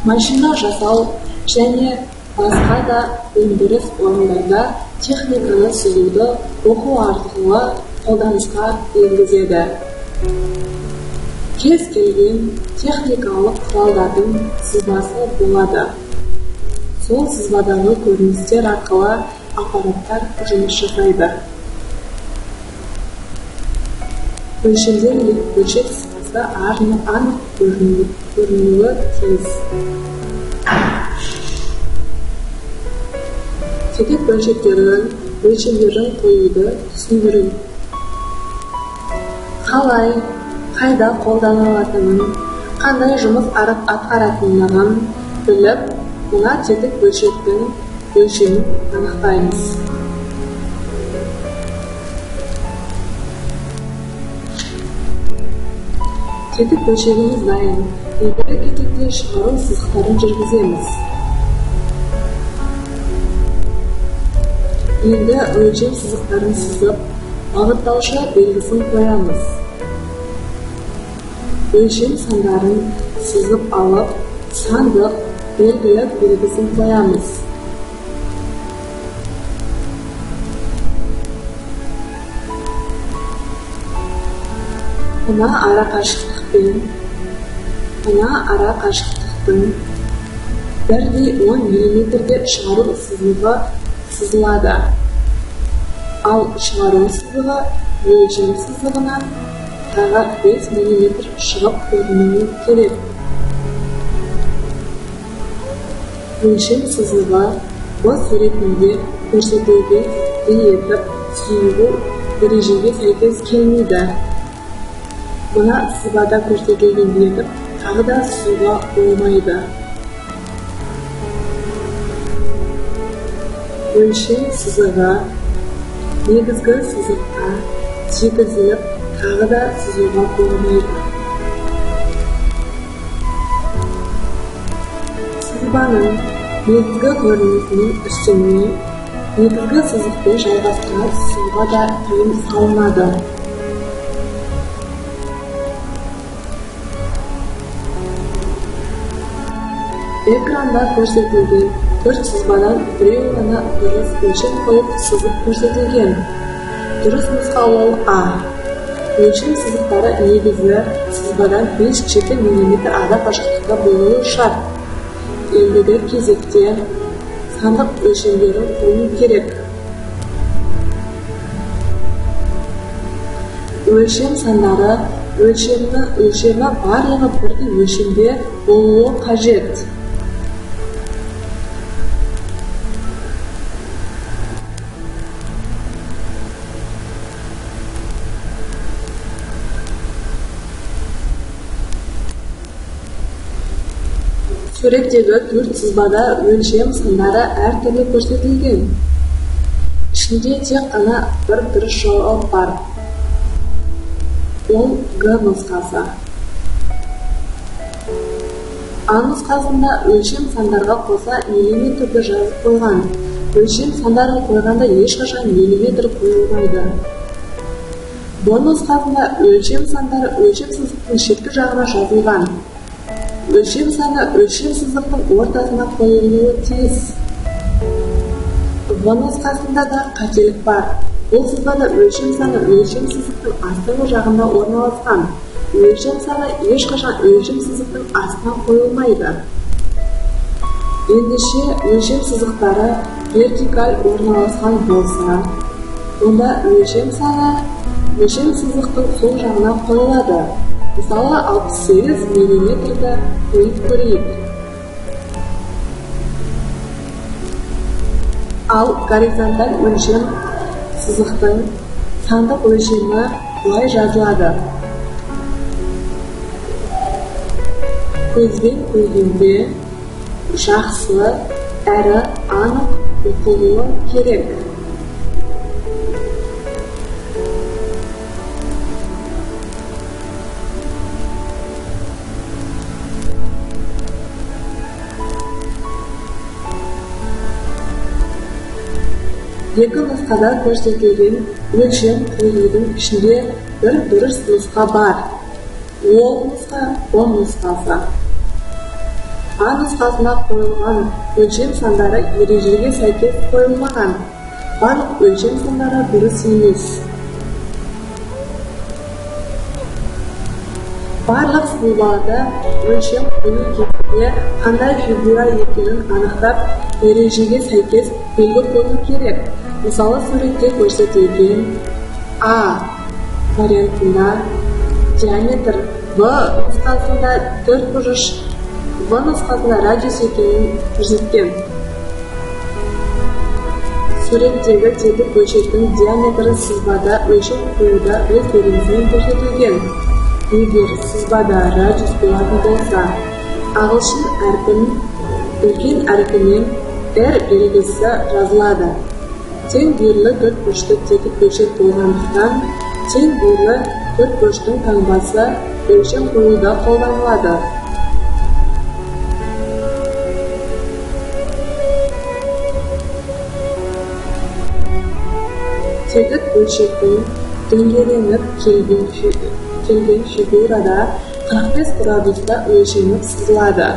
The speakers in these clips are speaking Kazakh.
машина жасау және басқа да өндіріс орындарында техниканы сызуды оқу арқылы қолданысқа енгізеді. Кез келген техникалық құралдардың сызбасы болады. Сол сызбадағы көріністер арқылы аппараттар жұмыс жасайды. Өлшемдер мен өлшем сызбасы анық көрінуі тиіс. Тетік бөлшектерін, өлшемдерін қоюды түсіндіру. Қалай, қайда қолданылатынын, қандай жұмыс атқаратындығын біліп, мына тетік бөлшектің өлшемін анықтаймыз. Тетік бөлшегіміз дайын. Ендігі кезекте шығару сызықтарын жүргіземіз. Енді өлшем сызықтарын сызып, бағыттаушы белгісін қоямыз. Өлшем сандарын сызып алып, сандық белгілік белгісін қоямыз. Мына арақашықтықтың 1/10 мм шығару сызығы сызылады. Ал шығару сызығы өлшем сызығынан тағы 5 мм шығып көрінуі керек. Өлшем сызығы бос суретінде көрсетілген етіп сүйеу ережеге сәйкес келмейді. Мына сызбада көрсетілген етіп тағы да сызуға болмайды. Өлшем сызығы негізгі сызыққа тигізіліп тағы да сызуға болмайды. Сызбаның негізгі көрінісінің үстіне негізгі сызықты жалғастыра сызуға да тыйым салынады. Экранда көрсетілген 4 сызбадан біреуі ғана дұрыс өлшем қойып сызып көрсетілген. Дұрыс нұсқаулы А. Өлшем сызықтары негізгі сызбадан 5-7 мм ара қашықтықта болуы шарт. Ендігі кезекте сандық өлшемдерін қою керек. Өлшем сандары өлшемі барлығы бірдей өлшемде болуы қажет. Суреттегі 4 сызбада өлшем сандары әртүрлі көрсетілген. Ішінде тек қана бір дұрыс жауап бар. Ол Г нұсқасы. А нұсқасында өлшем сандарға қоса миллиметрді жазып қойған. Өлшем сандарын қойғанда ешқашан миллиметр қойылмайды. Б нұсқасында өлшем сандары өлшем сызықтың шеткі жағына жазылған. Өлшем саны өлшем сызықтың ортасына қойылуы тиіс. В нұсқасында да қателік бар. Бұл сызбада өлшем саны өлшем сызықтың астыңғы жағында орналасқан. Өлшем саны ешқашан өлшем сызықтың астына қойылмайды. Ендеше өлшем сызықтары вертикаль орналасқан болса, онда өлшем саны өлшем сызықтың сол жағына қойылады. Мысалы 68 мм-ді қойып көрейік. Ал горизонталь өлшем сызықтың сандық өлшемі былай жазылады. Көзбен көргенде жақсы әрі анық оқылуы керек. Екі нұсқада көрсетілген өлшем қоюдың ішінде бір дұрыс нұсқа бар. Ол нұсқа О нұсқасы. А нұсқасына қойылған өлшем сандары ережеге сәйкес қойылмаған. Барлық өлшем сандары дұрыс емес. Барлық сызбаларда өлшем қою кезінде қандай фигура екенін анықтап, ережеге сәйкес белгі қою керек. Мысалы, суретте көрсетілген А вариантында диаметр, В нұсқасында төртбұрыш, В нұсқасында радиус екенін көрсеткен. Суреттегі тетік өлшеудің диаметрі сызбада өлшем қоюда өз белгісімен көрсетілген. Егер сызбада радиус болатын болса, ағылшын әрпін үлкен әрпімен R белгісі жазылады. Тең бүйірлі төртбұрышты тетік өлшем болғандықтан, тең бүйірлі төртбұрыштың таңбасы өлшем қоюда қолданылады. Тетік өлшектің дөңгеленіп келген фигурада 45 градуста өлшеніп сызылады.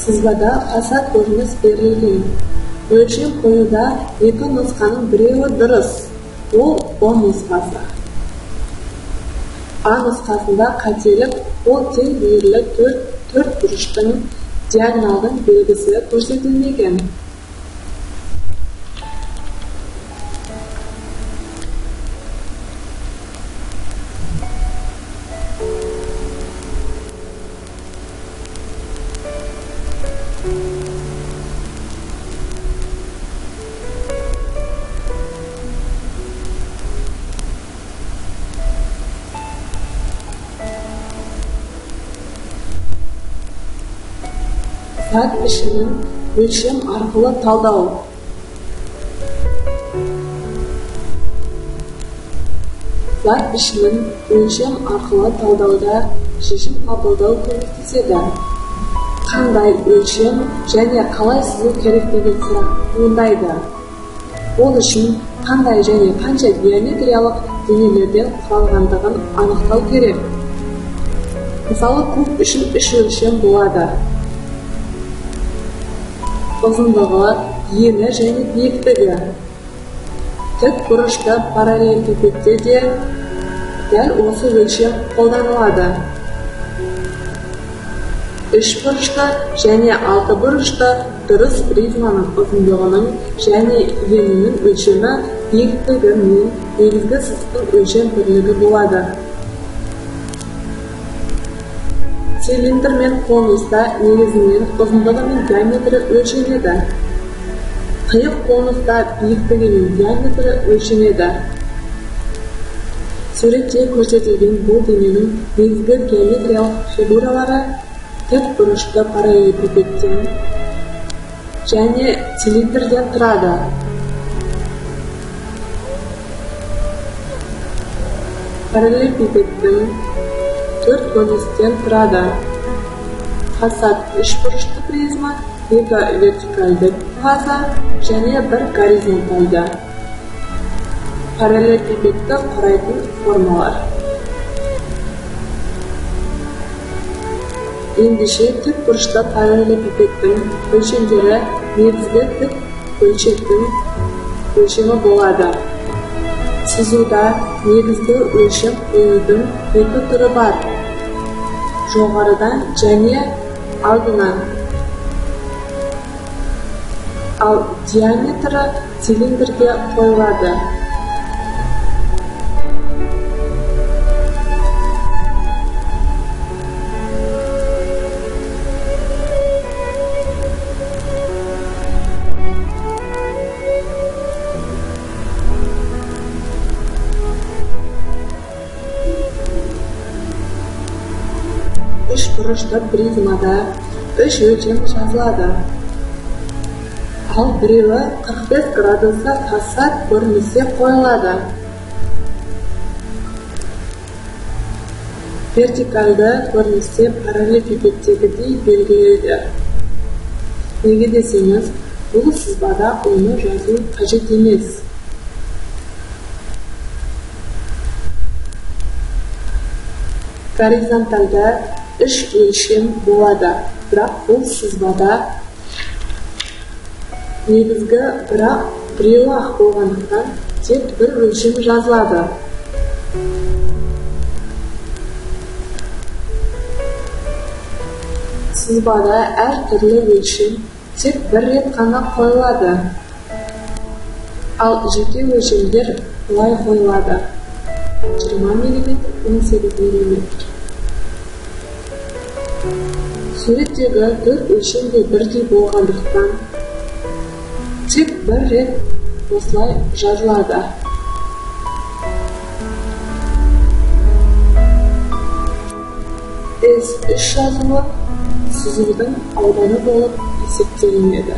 Сызбада фасад көрініс берілген. Өлшем қоюда екі нұсқаның біреуі дұрыс. Ол О нұсқасы. А нұсқасында қателік, ол тең бүйірлі төртбұрыштың диагоналдың белгісі көрсетілмеген. Зат пішімін өлшем арқылы талдау. Зат пішімін өлшем арқылы талдауда шешім қабылдау көмектеседі. Қандай өлшем және қалай сызу керек деген сұрақ туындайды. Ол үшін қандай және қанша геометриялық денелерден құралғандығын анықтау керек. Мысалы, куб үшін 3 өлшем болады. Ұзындығы, ені және биіктігі. Тік бұрышты параллелепипедте де дәл осы өлшем қолданылады. Үш бұрышты және алты бұрышты дұрыс призманың ұзындығының және енінің өлшемі биіктігі мен негізгі сызықтың өлшем бірлігі болады. Цилиндр мен конуста негізінен ұзындығы мен диаметрі өлшенеді. Қиық конуста биіктігі мен диаметрі өлшенеді. Суретте көрсетілген бұл дененің негізгі геометриялық фигуралары тік бұрышты параллелепипедтен және цилиндрден тұрады. Параллелепипедтің 4 конустен тұрады. Фасад 3 бұрышты призма, 2 вертикальді фаза және 1 горизонтальды. Параллелепипедті құрайтын формалар. Ендеше тік бұрышты параллелепипедтің өлшемдері негізгі тік өлшектің өлшемі болады. Сызуда негізгі өлшем қоюдың екі түрі бар. Жоғарыдан және алдынан. Ал диаметрі цилиндрге қойылады. Үш бұрышты призмада 3 өлшем жазылады. Ал біреуі 45 градуста фасад көріністе қойылады. Вертикальді көріністе параллелепипедтегідей белгілейді. Неге десеңіз, бұл сызбада оны жазу қажет емес. Горизонтальда 3 өлшем болады, бірақ бұл сызбада негізгі бірақ біреуі ақ болғандықтан тек бір өлшем жазылады. Сызбада әр түрлі өлшем тек бір рет қана қойылады, ал жеке өлшемдер былай қойылады: 20 мм, 18 мм. Суреттегі 4 өлшем де бірдей болғандықтан тек бір рет осылай жазылады. S3 жазуы сызудың ауданы болып есептелінеді.